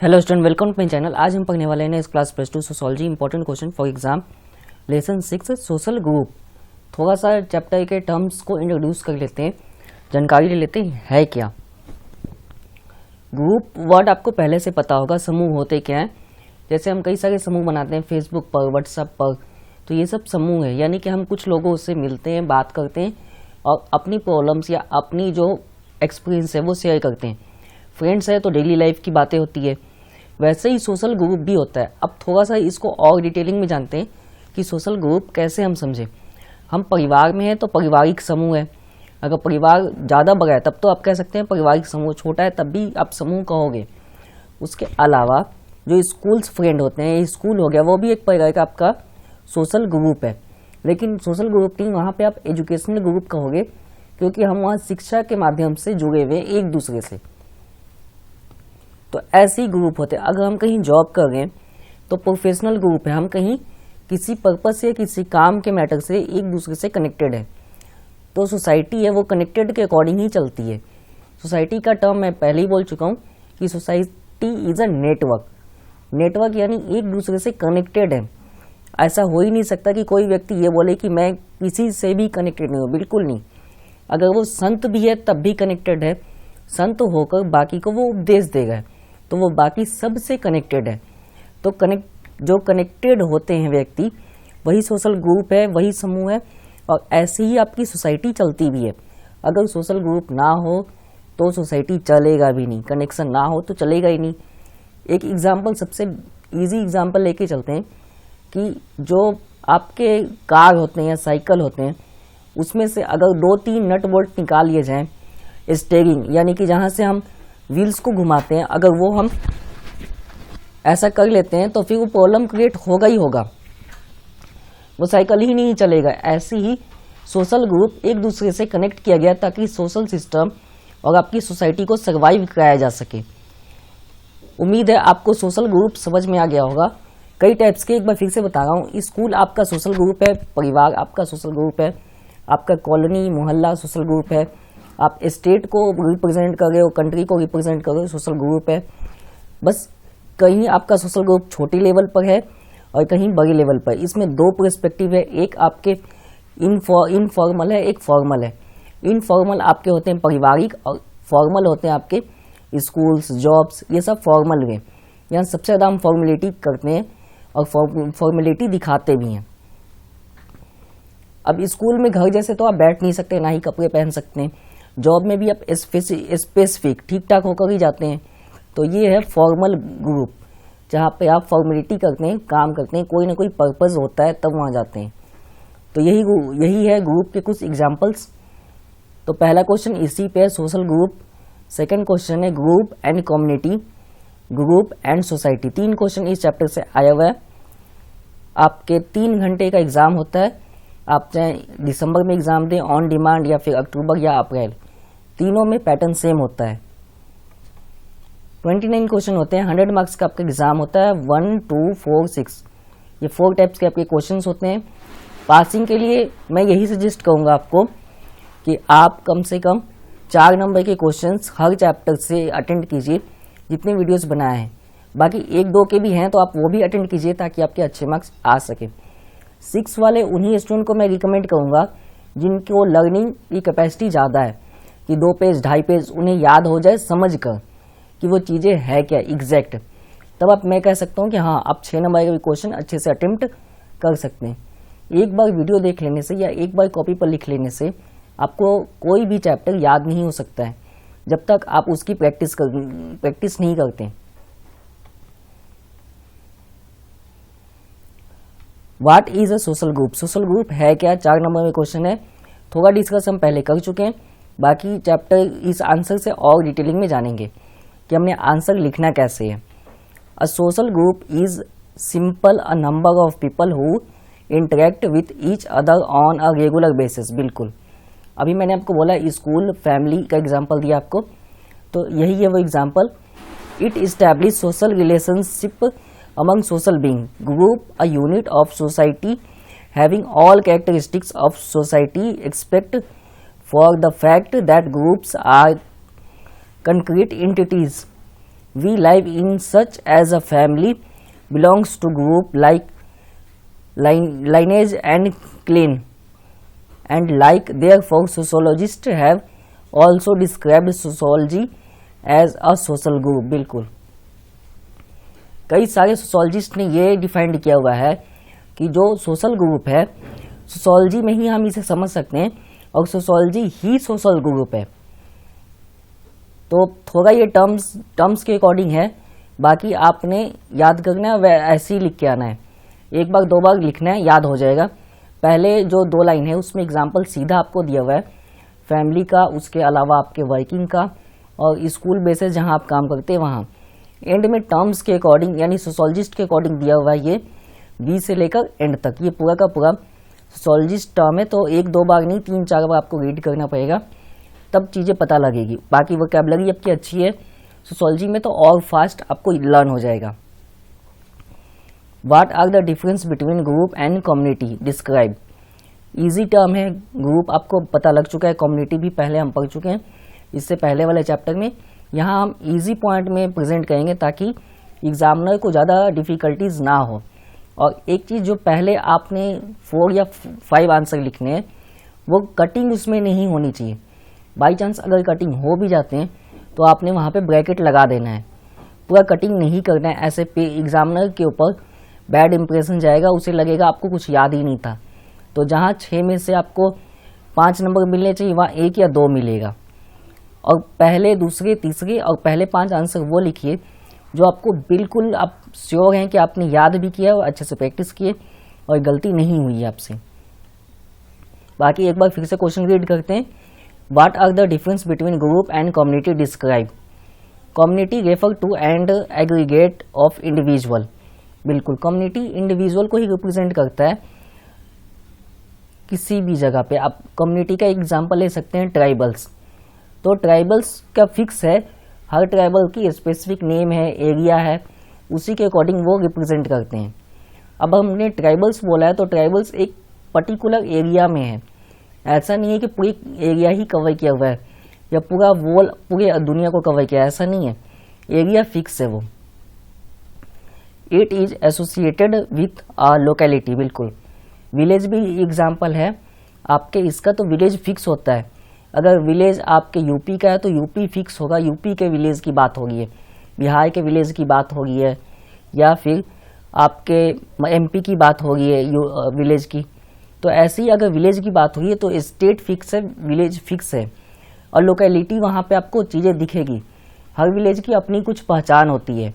Hello student, welcome to my channel. आज हम पढ़ने वाले हैं इस class +2 sociology important question for exam lesson 6 social group. थोड़ा सा चैप्टर के टर्म्स को इंट्रोड्यूस कर लेते हैं, जानकारी ले लेते हैं है क्या। ग्रुप वर्ड आपको पहले से पता होगा, समूह होते क्या हैं। जैसे हम कई सारे समूह बनाते हैं फेसबुक पर, व्हाट्सएप पर, तो ये सब समूह है। यानी कि हम कुछ लोगों से मिलते हैं, बात करते हैं और अपनी प्रॉब्लम्स या अपनी जो एक्सपीरियंस है वो शेयर करते हैं। फ्रेंड्स है तो डेली लाइफ की बातें होती है, वैसे ही सोशल ग्रुप भी होता है। अब थोड़ा सा इसको और डिटेलिंग में जानते हैं कि सोशल ग्रुप कैसे हम समझें। हम परिवार में हैं तो पारिवारिक समूह है। अगर परिवार ज़्यादा बड़ा है तब तो आप कह सकते हैं पारिवारिक समूह, छोटा है तब भी आप समूह कहोगे। उसके अलावा जो स्कूल्स फ्रेंड होते हैं, स्कूल हो गया, वो भी एक प्रकार का आपका सोशल ग्रुप है। लेकिन सोशल ग्रुप नहीं, वहाँ पे आप एजुकेशनल ग्रुप कहोगे, क्योंकि हम वहाँ शिक्षा के माध्यम से जुड़े हुए एक दूसरे से। तो ऐसे ही ग्रुप होते हैं। अगर हम कहीं जॉब कर रहे हैं तो प्रोफेशनल ग्रुप है, हम कहीं किसी पर्पज से, किसी काम के मैटर से एक दूसरे से कनेक्टेड है। तो सोसाइटी है वो कनेक्टेड के अकॉर्डिंग ही चलती है। सोसाइटी का टर्म मैं पहले ही बोल चुका हूँ कि society is a network. Network यानी एक दूसरे से कनेक्टेड है। ऐसा हो ही नहीं सकता कि कोई व्यक्ति ये बोले कि मैं किसी से भी कनेक्टेड नहीं हूँ, बिल्कुल नहीं। अगर वो संत भी है तब भी कनेक्टेड है। संत होकर बाकी को वो उपदेश देगा तो वो बाकी सब से कनेक्टेड है। तो जो कनेक्टेड होते हैं व्यक्ति, वही सोशल ग्रुप है, वही समूह है। और ऐसे ही आपकी सोसाइटी चलती भी है। अगर सोशल ग्रुप ना हो तो सोसाइटी चलेगा भी नहीं, कनेक्शन ना हो तो चलेगा ही नहीं। एक एग्जाम्पल, सबसे इजी एग्जाम्पल लेके चलते हैं कि जो आपके कार होते हैं या साइकिल होते हैं, उसमें से अगर 2-3 नट बोल्ट निकाल लिए जाएं, स्टीयरिंग यानी कि जहाँ से हम व्हील्स को घुमाते हैं, अगर वो हम ऐसा कर लेते हैं तो फिर वो प्रॉब्लम क्रिएट होगा ही होगा, वो साइकिल ही नहीं चलेगा। ऐसे ही सोशल ग्रुप एक दूसरे से कनेक्ट किया गया ताकि सोशल सिस्टम और आपकी सोसाइटी को सर्वाइव कराया जा सके। उम्मीद है आपको सोशल ग्रुप समझ में आ गया होगा। कई टाइप्स के, एक बार फिर से बता रहा हूँ। स्कूल आपका सोशल ग्रुप है, परिवार आपका सोशल ग्रुप है, आपका कॉलोनी मोहल्ला सोशल ग्रुप है, आप स्टेट को रिप्रेजेंट कर रहे हो, कंट्री को रिप्रेजेंट कर रहे हो, सोशल ग्रुप है। बस कहीं आपका सोशल ग्रुप छोटी लेवल पर है और कहीं बड़ी लेवल पर। इसमें 2 पर्सपेक्टिव है, एक आपके इनफॉर्मल है, एक फॉर्मल है। इनफॉर्मल आपके होते हैं पारिवारिक और फॉर्मल होते हैं आपके स्कूल्स, जॉब्स, ये सब फॉर्मल है। यहाँ सबसे ज़्यादा हम फॉर्मेलिटी करते हैं और फॉर्मेलिटी दिखाते भी हैं। अब स्कूल में घर जैसे तो आप बैठ नहीं सकते, ना ही कपड़े पहन सकते हैं। जॉब में भी आप स्पेसिफिक ठीक ठाक होकर ही जाते हैं। तो ये है फॉर्मल ग्रुप, जहाँ पे आप फॉर्मेलिटी करते हैं, काम करते हैं, कोई ना कोई पर्पस होता है तब वहाँ जाते हैं। तो यही है ग्रुप के कुछ एग्जाम्पल्स। तो पहला क्वेश्चन इसी पे है, सोशल ग्रुप। सेकंड क्वेश्चन है group and community, group and society. 3 question इस चैप्टर से आया हुआ है। आपके 3 घंटे का एग्जाम होता है। आप चाहे दिसंबर में एग्जाम दें ऑन डिमांड या फिर अक्टूबर या अप्रैल, तीनों में पैटर्न सेम होता है। 29 क्वेश्चन होते हैं, 100 मार्क्स का आपका एग्जाम होता है। 1, 2, 4, 6 ये 4 टाइप्स के आपके क्वेश्चंस होते हैं। पासिंग के लिए मैं यही सजेस्ट करूंगा आपको कि आप कम से कम 4 नंबर के क्वेश्चंस हर चैप्टर से अटेंड कीजिए, जितने वीडियोस बनाए हैं। बाकी 1-2 के भी हैं तो आप वो भी अटेंड कीजिए ताकि आपके अच्छे मार्क्स आ सके। 6 वाले उन्हीं स्टूडेंट को मैं रिकमेंड करूंगा जिनको लर्निंग की कैपेसिटी ज़्यादा है, कि 2 पेज 2.5 पेज उन्हें याद हो जाए समझ कर कि वो चीज़ें है क्या एग्जैक्ट। तब आप मैं कह सकता हूँ कि हाँ, आप 6 नंबर के क्वेश्चन अच्छे से अटेम्प्ट कर सकते हैं। एक बार वीडियो देख लेने से या एक बार कॉपी पर लिख लेने से आपको कोई भी चैप्टर याद नहीं हो सकता है जब तक आप उसकी प्रैक्टिस नहीं करते। What is a social group? Social group है क्या, 4 नंबर में क्वेश्चन है। थोड़ा डिस्कस हम पहले कर चुके हैं, बाकी चैप्टर इस आंसर से और डिटेलिंग में जानेंगे कि हमने आंसर लिखना कैसे है। A social group is simple a number of people who interact with each other on a regular basis. बिल्कुल, अभी मैंने आपको बोला स्कूल, फैमिली का एग्जाम्पल दिया आपको, तो यही है वो example. It establish social relationship among social being, group a unit of society having all characteristics of society except for the fact that groups are concrete entities we live in such as a family belongs to group like lineage and clan and like therefore sociologists have also described sociology as a social group। बिल्कुल कई सारे sociologist ने ये defined किया हुआ है कि जो सोशल ग्रुप है सोशोलॉजी में ही हम इसे समझ सकते हैं और सोशोलॉजी ही सोशल ग्रुप है। तो थोड़ा ये टर्म्स के अकॉर्डिंग है, बाकी आपने याद करना है, वह ऐसे ही लिख के आना है, एक बार दो बार लिखना है, याद हो जाएगा। पहले जो 2 लाइन है उसमें एग्जाम्पल सीधा आपको दिया हुआ है फैमिली का, उसके अलावा आपके वर्किंग का और स्कूल बेसिस जहां आप काम करते हैं वहां। एंड में टर्म्स के अकॉर्डिंग यानी सोशोलॉजिस्ट के अकॉर्डिंग दिया हुआ है ये बी से लेकर एंड तक, ये पूरा का पूरा सोशोलॉजिस्ट टर्म है। तो 1-2 बार नहीं 3-4 बार आपको रीड करना पड़ेगा, तब चीज़ें पता लगेगी। बाकी वोकैबुलरी आपकी अच्छी है सोशोलॉजी में तो और फास्ट आपको लर्न हो जाएगा। What are the difference between group and community? Describe। Easy term है, ग्रुप आपको पता लग चुका है, कम्युनिटी भी पहले हम पढ़ चुके हैं इससे पहले वाले चैप्टर में। यहाँ हम इजी पॉइंट में प्रेजेंट करेंगे ताकि एग्जामिनर को ज़्यादा डिफ़िकल्टीज ना हो। और एक चीज़ जो पहले आपने 4 या 5 आंसर लिखने हैं वो कटिंग उसमें नहीं होनी चाहिए। बाई चांस अगर कटिंग हो भी जाते हैं तो आपने वहाँ पे ब्रैकेट लगा देना है, पूरा कटिंग नहीं करना है। ऐसे पे एग्जामिनर के ऊपर बैड इंप्रेशन जाएगा, उसे लगेगा आपको कुछ याद ही नहीं था। तो जहाँ 6 में से आपको 5 नंबर मिलने चाहिए वहाँ 1 या 2 मिलेगा। और पहले, दूसरे, तीसरे और पहले 5 आंसर वो लिखिए जो आपको बिल्कुल आप श्योर हैं कि आपने याद भी किया और अच्छे से प्रैक्टिस किए और गलती नहीं हुई है आपसे। बाकी एक बार फिर से क्वेश्चन रीड करते हैं। What are the difference between group and community? Describe. Community refer to and aggregate of individual. बिल्कुल कम्युनिटी इंडिविजुअल को ही रिप्रेजेंट करता है किसी भी जगह पे। आप कम्युनिटी का एग्जांपल ले सकते हैं ट्राइबल्स। तो ट्राइबल्स का फिक्स है, हर ट्राइबल की स्पेसिफिक नेम है, एरिया है, उसी के अकॉर्डिंग वो रिप्रेजेंट करते हैं। अब हमने ट्राइबल्स बोला है तो ट्राइबल्स एक पर्टिकुलर एरिया में है, ऐसा नहीं है कि पूरी एरिया ही कवर किया हुआ है या पूरा वॉल पूरे दुनिया को कवर किया है, ऐसा नहीं है, एरिया फिक्स है वो। It is associated with a locality. बिल्कुल विलेज भी एग्जाम्पल है आपके इसका, तो विलेज फिक्स होता है। अगर विलेज आपके यूपी का है तो यूपी फिक्स होगा, यूपी के विलेज की बात होगी है, बिहार के विलेज की बात होगी है, या फिर आपके एमपी की बात होगी है विलेज की। तो ऐसे ही अगर विलेज की बात हुई है तो स्टेट फिक्स है, विलेज फिक्स है, और लोकेलिटी वहाँ पे आपको चीज़ें दिखेगी। हर विलेज की अपनी कुछ पहचान होती है।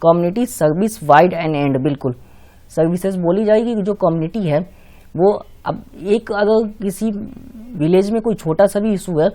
Community service wide and and. बिल्कुल सर्विसेज बोली जाएगी कि जो कम्युनिटी है वो अब एक अगर किसी विलेज में कोई छोटा सा भी इशू है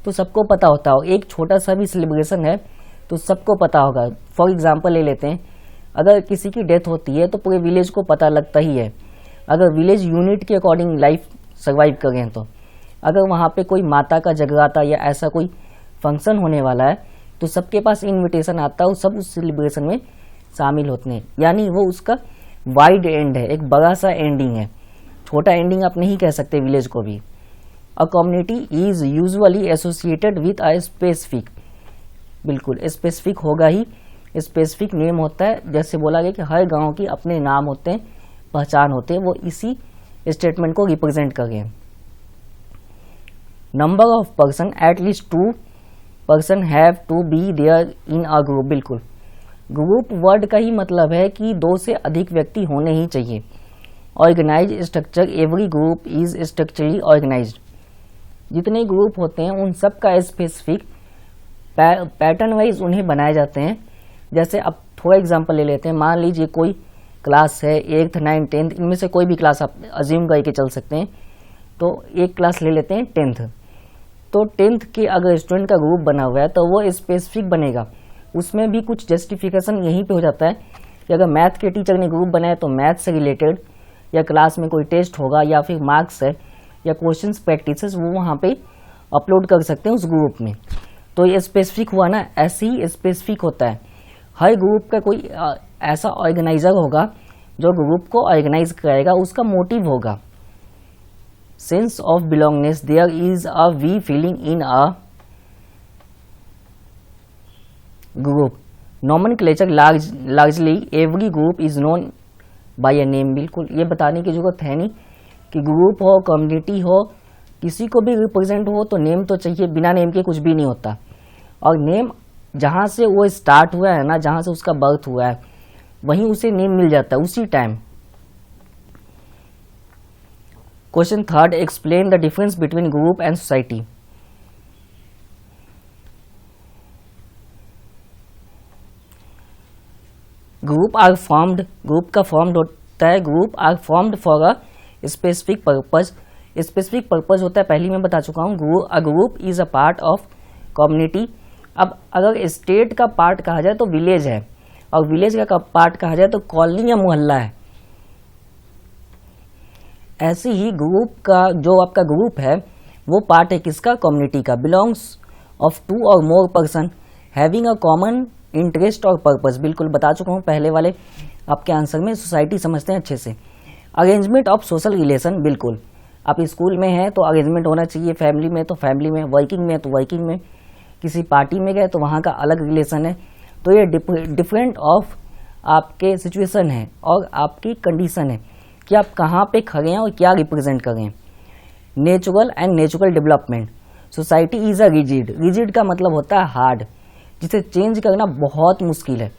तो सबको पता होता हो, एक छोटा सा भी सेलिब्रेशन है तो सबको पता होगा। फॉर एग्जांपल ले लेते हैं, अगर किसी की डेथ होती है तो पूरे विलेज को पता लगता ही है, अगर विलेज यूनिट के अकॉर्डिंग लाइफ सर्वाइव करें तो। अगर वहाँ पे कोई माता का जगराता या ऐसा कोई फंक्शन होने वाला है तो सबके पास इनविटेशन आता है, सब उस सेलिब्रेशन में शामिल होते हैं। यानी वो उसका वाइड एंड है, एक बड़ा सा एंडिंग है, छोटा एंडिंग आप नहीं कह सकते विलेज को भी। A community is usually associated with a specific. बिल्कुल स्पेसिफिक होगा ही, स्पेसिफिक नेम होता है। जैसे बोला गया कि हर गांव की अपने नाम होते हैं, पहचान होते हैं, वो इसी स्टेटमेंट को रिप्रेजेंट करें। Number of person at least 2 person have to be there in a group. बिल्कुल ग्रुप वर्ड का ही मतलब है कि 2 से अधिक व्यक्ति होने ही चाहिए। Organise structure, every group is structurally organised. जितने ग्रुप होते हैं उन सब का स्पेसिफिक पैटर्न वाइज उन्हें बनाए जाते हैं। जैसे अब थोड़ा एग्जांपल ले लेते हैं, मान लीजिए कोई क्लास है 8th 9th 10th, इनमें से कोई भी क्लास आप अज्यूम करके चल सकते हैं। तो एक क्लास ले लेते हैं 10th, तो 10th के अगर स्टूडेंट का ग्रुप बना हुआ है तो वो स्पेसिफिक बनेगा। उसमें भी कुछ जस्टिफिकेशन यहीं पे हो जाता है कि अगर मैथ के टीचर ने ग्रुप बनाया तो मैथ से रिलेटेड या क्लास में कोई टेस्ट होगा या फिर मार्क्स है या क्वेश्चंस प्रैक्टिसेस, वो वहाँ पे अपलोड कर सकते हैं उस ग्रुप में। तो ये स्पेसिफिक हुआ ना, ऐसे ही स्पेसिफिक होता है। हर ग्रुप का कोई ऐसा ऑर्गेनाइजर होगा जो ग्रुप को ऑर्गेनाइज करेगा, उसका मोटिव होगा। Sense of belongingness, there is a we feeling in a group, nomenclature largely every group is known by a name. बिल्कुल ये बताने की जरूरत है नहीं कि ग्रुप हो, कम्युनिटी हो, किसी को भी रिप्रेजेंट हो तो नेम तो चाहिए, बिना नेम के कुछ भी नहीं होता। और नेम जहाँ से वो स्टार्ट हुआ है ना, जहाँ से उसका बर्थ हुआ है, वहीं उसे नेम मिल जाता है उसी time. Question third, explain the difference between group and society. Group का फॉर्म्ड होता है, group are formed for a specific purpose. Specific purpose होता है, पहले मैं बता चुका हूँ। A group is a part of community. अब अगर स्टेट का पार्ट कहा जाए तो विलेज है, और विलेज का पार्ट कहा जाए तो कॉलोनी या मोहल्ला है। ऐसे ही ग्रुप का जो आपका ग्रुप है वो पार्ट है किसका, कम्युनिटी का। बिलोंग्स ऑफ 2 और more person having a common interest और पर्पस। बिल्कुल बता चुका हूँ पहले वाले आपके आंसर में। सोसाइटी समझते हैं अच्छे से। अरेंजमेंट ऑफ सोशल रिलेशन, बिल्कुल आप स्कूल में हैं तो अरेंजमेंट होना चाहिए, फैमिली में तो फैमिली में, वर्किंग में तो वर्किंग में, किसी पार्टी में गए तो वहाँ का अलग रिलेशन है। तो ये डिफरेंट ऑफ आपके सिचुएशन है और आपकी कंडीशन है कि आप कहाँ पे खड़े हैं और क्या रिप्रेजेंट करें। Natural and natural development, society is a rigid. Rigid का मतलब होता है हार्ड, जिसे चेंज करना बहुत मुश्किल है।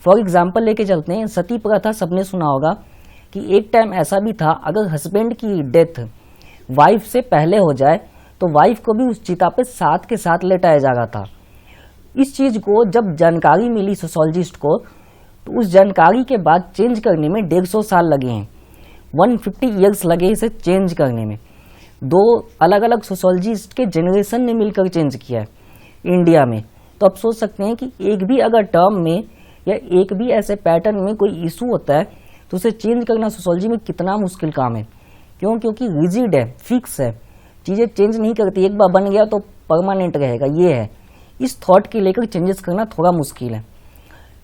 फॉर एग्जाम्पल लेके चलते हैं, सती प्रथा सबने सुना होगा कि एक टाइम ऐसा भी था, अगर हस्बैंड की डेथ वाइफ से पहले हो जाए तो वाइफ को भी उस चिता पे साथ के साथ लेटाया जा रहा था। इस चीज को जब जानकारी मिली सोशोलॉजिस्ट को, तो उस जानकारी के बाद चेंज करने में 150 साल लगे हैं। 150 ईयर्स लगे इसे चेंज करने में। 2 अलग अलग सोशोलॉजिस्ट के जनरेशन ने मिलकर चेंज किया है इंडिया में। तो आप सोच सकते हैं कि एक भी अगर टर्म में या एक भी ऐसे पैटर्न में कोई इशू होता है तो उसे चेंज करना सोशोलॉजी में कितना मुश्किल काम है। क्यों? क्योंकि रिजिड है, फिक्स है, चीज़ें चेंज नहीं करती। एक बार बन गया तो परमानेंट रहेगा, ये है। इस थॉट के लेकर चेंजेस करना थोड़ा मुश्किल है।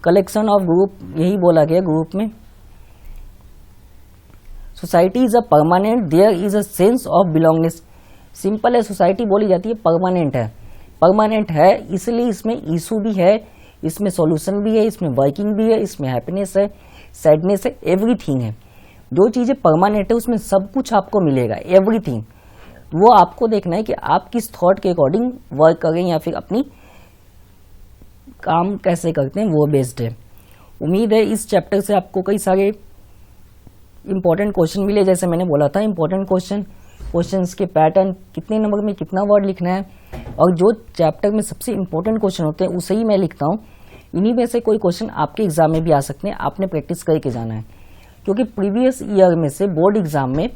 कलेक्शन ऑफ ग्रुप, यही बोला गया ग्रुप में। Society is a permanent, there is a sense of belongingness. Simple है, सोसाइटी बोली जाती है परमानेंट है। परमानेंट है इसलिए इसमें इशू भी है, इसमें सॉल्यूशन भी है, इसमें वर्किंग भी है, इसमें हैप्पीनेस है, सैडनेस है, एवरीथिंग है। जो चीज़ें परमानेंट है उसमें सब कुछ आपको मिलेगा, एवरीथिंग। वो आपको देखना है कि आप किस थॉट के अकॉर्डिंग वर्क करें या फिर अपनी काम कैसे करते हैं, वो बेस्ड है। उम्मीद है इस चैप्टर से आपको कई सारे इंपॉर्टेंट क्वेश्चन मिले। जैसे मैंने बोला था, इंपॉर्टेंट क्वेश्चंस के पैटर्न, कितने नंबर में कितना वर्ड लिखना है, और जो चैप्टर में सबसे इंपॉर्टेंट क्वेश्चन होते हैं उसे ही मैं लिखता हूँ। इन्हीं में से कोई क्वेश्चन आपके एग्जाम में भी आ सकते हैं, आपने प्रैक्टिस करके जाना है। क्योंकि प्रीवियस ईयर में से बोर्ड एग्जाम में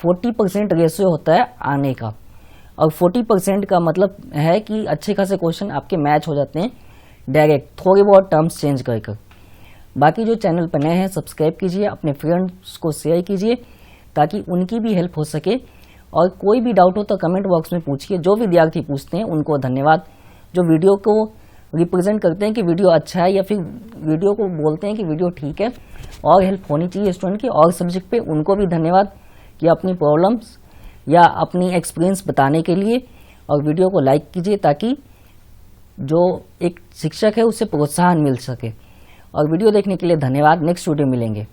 40% रेशियो होता है आने का, और 40% का मतलब है कि अच्छे खासे क्वेश्चन आपके मैच हो जाते हैं डायरेक्ट, थोड़े बहुत टर्म्स चेंज कर। बाकी जो चैनल पर नए हैं सब्सक्राइब कीजिए, अपने फ्रेंड्स को शेयर कीजिए ताकि उनकी भी हेल्प हो सके। और कोई भी डाउट हो तो कमेंट बॉक्स में पूछिए। जो विद्यार्थी पूछते हैं उनको धन्यवाद, जो वीडियो को रिप्रेजेंट करते हैं कि वीडियो अच्छा है, या फिर वीडियो को बोलते हैं कि वीडियो ठीक है और हेल्प होनी चाहिए स्टूडेंट की और सब्जेक्ट पे, उनको भी धन्यवाद कि अपनी प्रॉब्लम्स या अपनी एक्सपीरियंस बताने के लिए। और वीडियो को लाइक कीजिए ताकि जो एक शिक्षक है उससे प्रोत्साहन मिल सके। और वीडियो देखने के लिए धन्यवाद। नेक्स्ट वीडियो मिलेंगे।